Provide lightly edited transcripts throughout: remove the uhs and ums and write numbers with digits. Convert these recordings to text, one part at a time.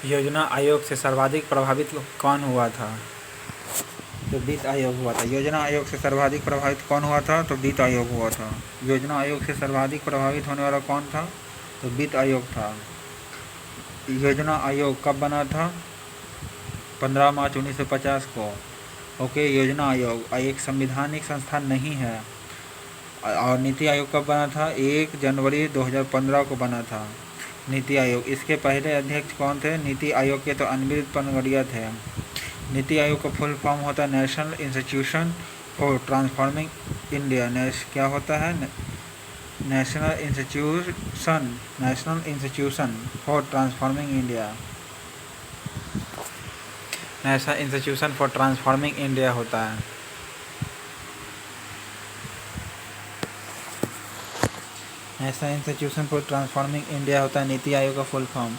योजना आयोग से सर्वाधिक प्रभावित कौन हुआ था? तो वित्त आयोग हुआ था। योजना आयोग से सर्वाधिक प्रभावित कौन हुआ था? तो वित्त आयोग हुआ था। योजना आयोग से सर्वाधिक प्रभावित होने वाला कौन था? तो वित्त आयोग था। योजना आयोग कब बना था? 15 मार्च 1950 को। ओके, योजना आयोग एक संवैधानिक संस्थान नहीं है। और नीति आयोग कब बना था? 1 जनवरी 2015 को बना था नीति आयोग। इसके पहले अध्यक्ष कौन थे? नीति आयोग के तो अनविल पनगड़िया थे। नीति आयोग का फुल फॉर्म होता है National Institution for Transforming India. क्या होता है? National Institution for Transforming India. National Institution for Transforming India होता है। National Institution for Transforming India होता है नीति आयोग का फुल फॉर्म,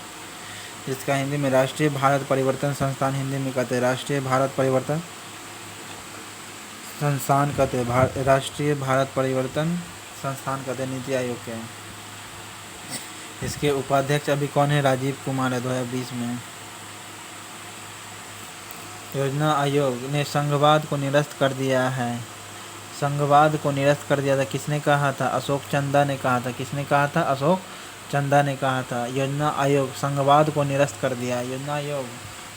जिसका हिंदी में राष्ट्रीय भारत परिवर्तन संस्थान हिंदी में कहते हैं। राष्ट्रीय भारत परिवर्तन संस्थान कहते हैं। राष्ट्रीय भारत परिवर्तन संस्थान कहते हैं नीति आयोग के। इसके उपाध्यक्ष अभी कौन है? राजीव कुमार है 2020 में। योजना आयोग ने संघवाद को निरस्त कर दिया है। संघवाद को निरस्त कर दिया था। किसने कहा था? अशोक चंदा ने कहा था। किसने कहा था? अशोक चंदा ने कहा था। योजना आयोग संघवाद को निरस्त कर दिया। योजना आयोग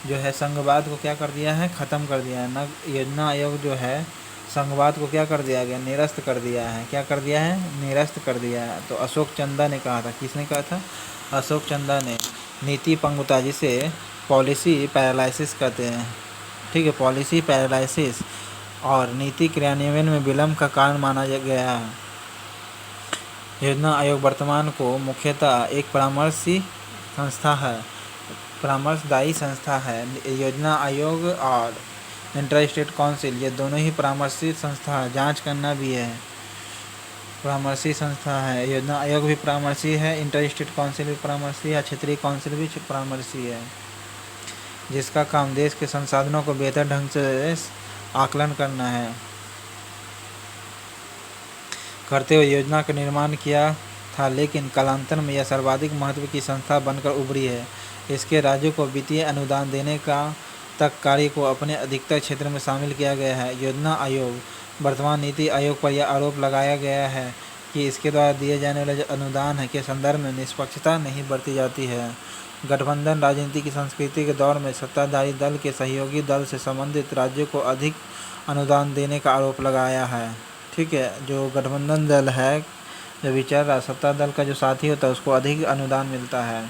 जो है संघवाद को क्या कर दिया है? ख़त्म कर दिया है ना। योजना आयोग जो है संघवाद को क्या कर दिया गया? निरस्त कर दिया है। क्या कर दिया है? निरस्त कर दिया है। तो अशोक चंदा ने कहा था। किसने कहा था? अशोक चंदा ने। नीति पंगुता, जिसे पॉलिसी पैरालिसिस कहते हैं, ठीक है, पॉलिसी पैरालिसिस और नीति क्रियान्वयन में विलम्ब का कारण माना गया है। योजना आयोग वर्तमान को मुख्यतः एक परामर्शी संस्था है, परामर्शदायी संस्था है। योजना आयोग और इंटर स्टेट काउंसिल, ये दोनों ही परामर्शी संस्था है। जांच करना भी है, परामर्शी संस्था है। योजना आयोग भी परामर्शी है, इंटर स्टेट काउंसिल भी परामर्शी है, क्षेत्रीय काउंसिल भी परामर्शी है, जिसका काम देश के संसाधनों को बेहतर ढंग से आकलन करना है। करते हुए योजना का निर्माण किया था, लेकिन कालांतर में यह सर्वाधिक महत्व की संस्था बनकर उभरी है। इसके राज्यों को वित्तीय अनुदान देने का तक कार्य को अपने अधिकतर क्षेत्र में शामिल किया गया है। योजना आयोग वर्तमान नीति आयोग पर यह आरोप लगाया गया है कि इसके द्वारा दिए जाने वाले अनुदान के संदर्भ में निष्पक्षता नहीं बरती जाती है। गठबंधन राजनीति की संस्कृति के दौर में सत्ताधारी दल के सहयोगी दल से संबंधित राज्यों को अधिक अनुदान देने का आरोप लगाया है। ठीक है, जो गठबंधन दल है, जो विचार रहा सत्ता दल का जो साथी होता है, उसको अधिक अनुदान मिलता है।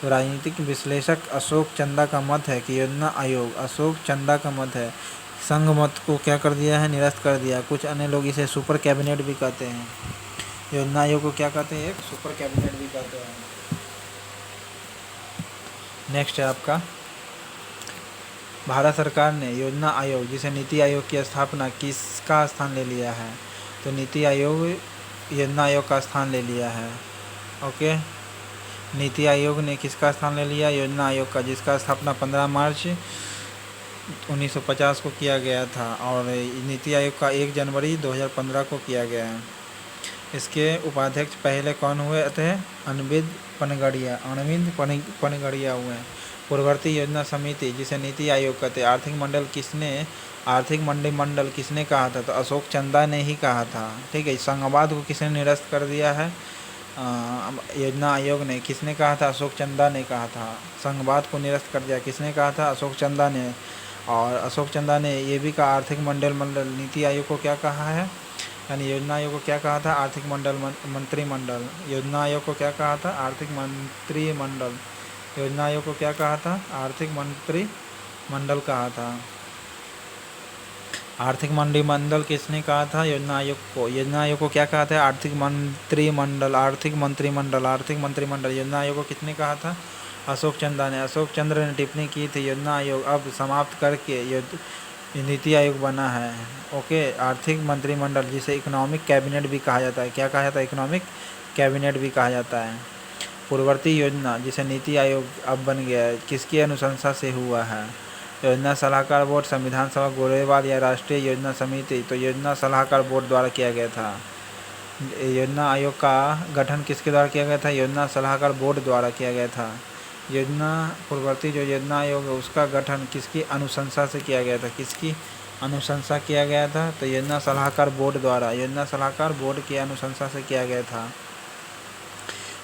तो राजनीतिक विश्लेषक अशोक चंदा का मत है कि योजना आयोग, अशोक चंदा का मत है, संघ मत को क्या कर दिया है? निरस्त कर दिया। कुछ अन्य लोग इसे सुपर कैबिनेट भी कहते हैं। योजना आयोग को क्या कहते हैं? एक सुपर कैबिनेट भी कहते हैं। नेक्स्ट है आपका, भारत सरकार ने योजना आयोग, जिसे नीति आयोग की स्थापना, किसका स्थान ले लिया है? तो नीति आयोग योजना आयोग का स्थान ले लिया है। ओके, नीति आयोग ने किसका स्थान ले लिया? योजना आयोग का, जिसका स्थापना 15 मार्च 1950 को किया गया था और नीति आयोग का 1 जनवरी 2015 को किया गया है। इसके उपाध्यक्ष पहले कौन हुए थे? अरविंद पनगड़िया हुए। पूर्ववर्ती योजना समिति, जिसे नीति आयोग कहते हैं, आर्थिक मंत्रिमंडल किसने कहा था? तो अशोक चंदा ने ही कहा था। ठीक है, संघवाद को किसने निरस्त कर दिया है? योजना आयोग ने। किसने कहा था? अशोक चंदा ने कहा था। संघवाद को निरस्त कर दिया, किसने कहा था? अशोक चंदा ने। और अशोक चंदा ने ये भी कहा, आर्थिक मंत्रिमंडल, नीति आयोग को क्या कहा है? यानी योजना आयोग को क्या कहा था? आर्थिक मंत्रिमंडल। योजना आयोग को क्या कहा था? आर्थिक मंत्रिमंडल। योजना आयोग को क्या कहा था? आर्थिक मंत्रिमंडल कहा था। आर्थिक मंत्रिमंडल किसने कहा था? योजना आयोग को। योजना आयोग को क्या कहा था? आर्थिक मंत्रिमंडल। योजना आयोग को किसने कहा था? अशोक चंदा ने। अशोक चंद्र ने टिप्पणी की थी, योजना आयोग अब समाप्त करके नीति आयोग बना है। ओके, आर्थिक मंत्रिमंडल, जिसे इकोनॉमिक कैबिनेट भी कहा जाता है। क्या कहा जाता है? इकोनॉमिक कैबिनेट भी कहा जाता है। पूर्ववर्ती योजना, जिसे नीति आयोग अब बन गया है, किसकी अनुशंसा से हुआ है? योजना सलाहकार बोर्ड, संविधान सभा, गोरेवाल या राष्ट्रीय योजना समिति? तो योजना सलाहकार बोर्ड द्वारा किया गया था। योजना आयोग का गठन किसके द्वारा किया गया था? योजना सलाहकार बोर्ड द्वारा किया गया था। योजना पूर्ववर्ती जो योजना आयोग है उसका गठन किसकी अनुशंसा से किया गया था, किसकी अनुशंसा किया गया था? तो योजना सलाहकार बोर्ड द्वारा, योजना सलाहकार बोर्ड की अनुशंसा से किया गया था।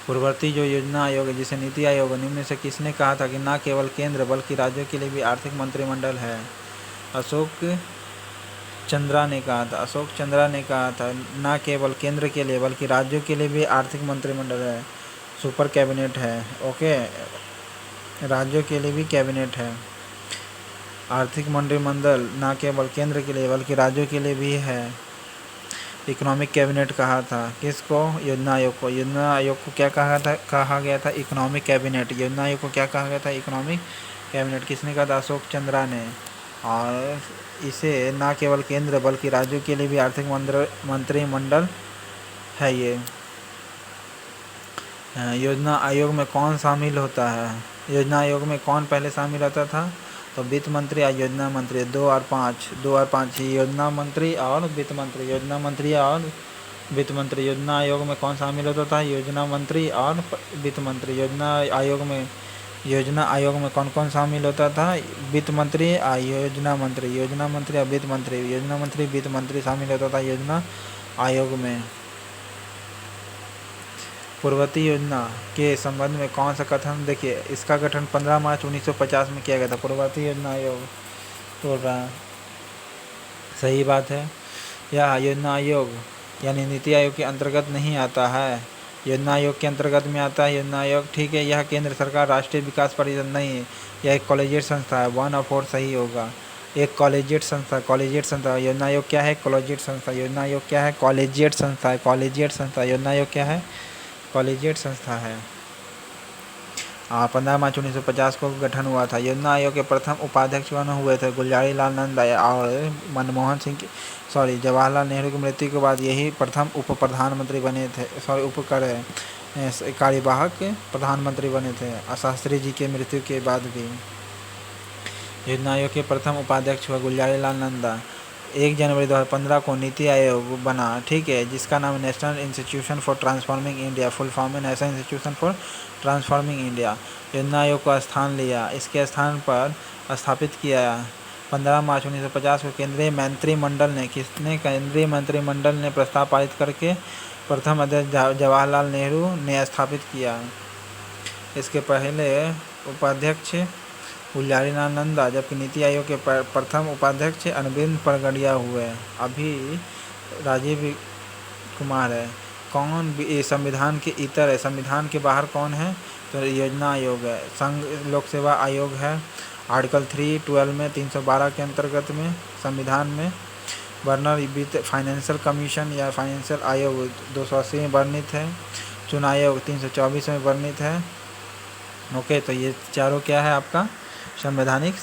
पूर्ववर्ती जो योजना आयोग है जिसे नीति आयोग निम्न से किसने कहा था कि न केवल केंद्र बल्कि राज्यों के लिए भी आर्थिक मंत्रिमंडल है? अशोक चंद्रा ने कहा था, अशोक चंद्रा ने कहा था न केवल केंद्र के लिए बल्कि राज्यों के लिए भी आर्थिक मंत्रिमंडल है, सुपर कैबिनेट है। ओके, राज्यों के लिए भी कैबिनेट है, आर्थिक मंत्रिमंडल न केवल केंद्र के लिए बल्कि राज्यों के लिए भी है। इकोनॉमिक कैबिनेट कहा था किसको? योजना आयोग को। योजना आयोग को क्या कहा गया था? Economic cabinet. योजना आयोग को क्या कहा गया था? Economic cabinet. किसने कहा था? अशोक चंद्रा ने। और इसे न केवल केंद्र बल्कि राज्यों के लिए भी आर्थिक मंत्रिमंडल है ये। योजना आयोग में कौन शामिल होता है? योजना आयोग में कौन पहले शामिल होता था? तो वित्त मंत्री या योजना मंत्री, 2 और 5 ही योजना मंत्री और वित्त मंत्री, योजना मंत्री और वित्त मंत्री। योजना आयोग में कौन शामिल होता था? योजना मंत्री और वित्त मंत्री। योजना आयोग में कौन कौन शामिल होता था? वित्त मंत्री और योजना मंत्री, योजना मंत्री और वित्त मंत्री, योजना मंत्री वित्त मंत्री शामिल होता था योजना आयोग में। पूर्ववर्ती योजना के संबंध में कौन सा कथन? देखिए, इसका गठन 15 मार्च 1950 में किया गया था। पूर्ववर्ती योजना आयोग बोल रहा है, सही बात है। यह योजना आयोग यानी नीति आयोग के अंतर्गत नहीं आता है, योजना आयोग के अंतर्गत में आता है योजना आयोग। ठीक है, यह केंद्र सरकार राष्ट्रीय विकास परिषद नहीं है, यह एक कॉलेजिएट संस्था है। 1 और 4 सही होगा। एक कॉलेजिएट संस्था। योजना आयोग क्या है? कॉलेजिएट संस्था। योजना आयोग क्या है? कॉलेजिएट संस्था है, कॉलेजिएट संस्था। योजना आयोग क्या है? कॉलेजिएट संस्था है। 15 मार्च 1950 को गठन हुआ था। योजना आयोग के प्रथम उपाध्यक्ष कौन हुए थे? गुलजारी लाल नंदा और मनमोहन सिंह जवाहरलाल नेहरू की मृत्यु के बाद यही प्रथम उप प्रधानमंत्री बने थे, कार्यवाहक प्रधानमंत्री बने थे, शास्त्री जी के मृत्यु के बाद भी। योजना आयोग के प्रथम उपाध्यक्ष हुआ गुलजारी लाल नंदा। 1 जनवरी 2015 को नीति आयोग बना, ठीक है, जिसका नाम National Institution for Transforming India, full form है National Institution for Transforming India. योजना आयोग का स्थान लिया, इसके स्थान पर स्थापित किया 15 मार्च 1950 को केंद्रीय मंत्रिमंडल ने। किसने? केंद्रीय मंत्रिमंडल ने प्रस्ताव पारित करके प्रथम अध्यक्ष जवाहरलाल नेहरू ने स्थापित किया। इसके पहले उपाध्यक्ष गुलजारी लाल नंदा, जबकि नीति आयोग के प्रथम उपाध्यक्ष अरविंद पगडिया हुए। अभी राजीव कुमार है। कौन संविधान के इतर है? संविधान के बाहर कौन है? तो योजना आयोग है। संघ लोक सेवा आयोग है, आर्टिकल 312 में 312 के अंतर्गत में संविधान में। वर्नर वित्त फाइनेंशियल कमीशन या फाइनेंशियल आयोग 280 में वर्णित है। चुनाव आयोग 324 में वर्णित है। ओके, तो ये चारों क्या है आपका? संवैधानिक